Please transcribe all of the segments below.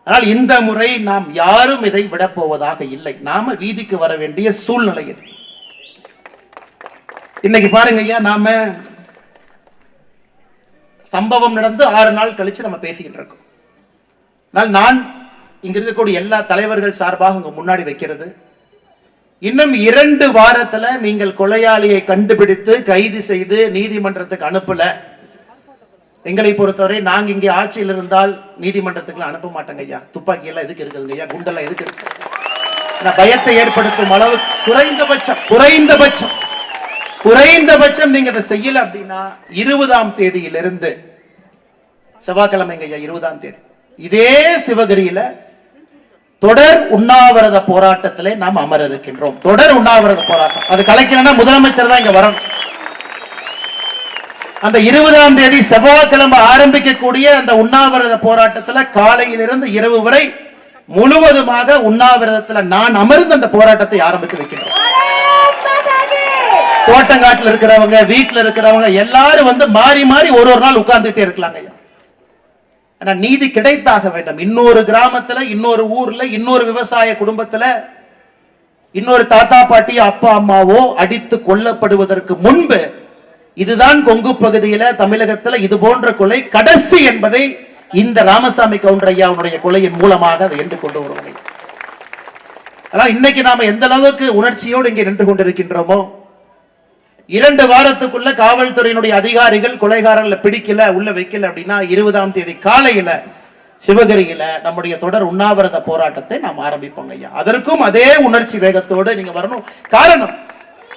ஆனால் இந்த முறை நாம் யாரும் இதை விடப்போவதாக இல்லை. நாம வீதிக்கு வர வேண்டிய சூழ்நிலை இது. இன்னைக்கு பாருங்க ஐயா, நாம சம்பவம் நடந்து 6 நாள் கழிச்சு நம்ம பேசிக்கிட்டு இருக்கோம். நான் இங்க இருக்கக்கூடிய எல்லா தலைவர்கள் சார்பாக உங்க முன்னாடி வைக்கிறது, இன்னும் 2 வாரத்துல நீங்கள் கொலையாளியை கண்டுபிடித்து கைது செய்து நீதிமன்றத்துக்கு அனுப்பல, எங்களை பொறுத்தவரை நாங்க இங்கே ஆட்சியில் இருந்தால் நீதிமன்றத்துக்கு அனுப்ப மாட்டோங்க ஐயா. துப்பாக்கி எல்லாம் எதுக்கு இருக்குதுங்க ஐயா, குண்டெல்லாம் எதுக்கு இருக்கு? பயத்தை ஏற்படுத்தும் அளவு குறைந்தபட்சம் நீங்க அதை செய்யல அப்படின்னா 20ஆம் தேதியிலிருந்து, செவ்வாய்க்கிழமைங்க ஐயா 20ஆம் தேதி, இதே சிவகிரியில தொடர் உண்ணாவிரத போராட்டத்திலே நாம் அமர இருக்கின்றோம். தொடர் உண்ணாவிரத போராட்டம் அது கலைக்கணும்னா முதலமைச்சர் தான் இங்க வரணும். அந்த 20ஆம் தேதி செவ்வாய்க்கிழமை ஆரம்பிக்கக்கூடிய அந்த உண்ணாவிரத போராட்டத்தில் காலையிலிருந்து இரவு வரை முழுவதுமாக உண்ணாவிரதத்தில் நான் அமர்ந்து அந்த போராட்டத்தை ஆரம்பித்து வைக்கிறேன். தோட்டங்காட்டில் இருக்கிறவங்க, வீட்டில் இருக்கிறவங்க எல்லாரும் வந்து மாறி மாறி ஒரு நாள் உட்கார்ந்துட்டே இருக்கலாங்க. ஆனா நீதி கிடைத்தாக வேண்டும். இன்னொரு கிராமத்துல, இன்னொரு ஊர்ல, இன்னொரு விவசாய குடும்பத்துல இன்னொரு தாத்தா பாட்டி அப்பா அம்மாவோ அடித்து கொல்லப்படுவதற்கு முன்பு இதுதான் கொங்கு பகுதியில தமிழகத்தில் இது போன்ற கொலை கடைசி என்பதை இந்த ராமசாமி கவுண்டர் ஐயாவுடைய கொலையின் மூலமாக அதை என்று கொண்டு வருவாங்க. ஆனால் இன்னைக்கு நாம எந்த அளவுக்கு உணர்ச்சியோடு இங்கே நின்று கொண்டிருக்கின்றோமோ, 2 வாரத்துக்குள்ள காவல்துறையினுடைய அதிகாரிகள் கொலைகாரர்களை பிடிக்கல, உள்ள வைக்கல அப்படின்னா 20ஆம் தேதி காலையில சிவகிரியில நம்முடைய தொடர் உண்ணாவிரத போராட்டத்தை நாம் ஆரம்பிப்போங்க ஐயா. அதற்கும் அதே உணர்ச்சி வேகத்தோடு நீங்க வரணும். காரணம்,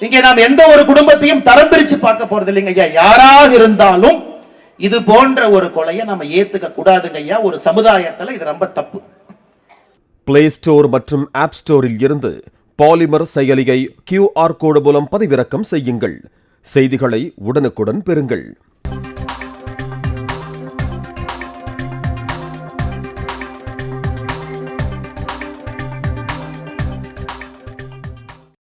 இங்கே நாம் எந்த ஒரு குடும்பத்தையும் தரம் பிரிச்சு பார்க்க போறது இல்லைங்க ஐயா. யாராக இருந்தாலும் இது போன்ற ஒரு கொலையை நம்ம ஏத்துக்க கூடாதுங்க ஐயா. ஒரு சமுதாயத்துல இது ரொம்ப தப்பு. பிளே ஸ்டோர் மற்றும் ஆப் ஸ்டோரில் இருந்து பாலிமர் செயலியை QR கோடு மூலம் பதிவிறக்கம் செய்யுங்கள். செய்திகளை உடனுக்குடன் பெறுங்கள்.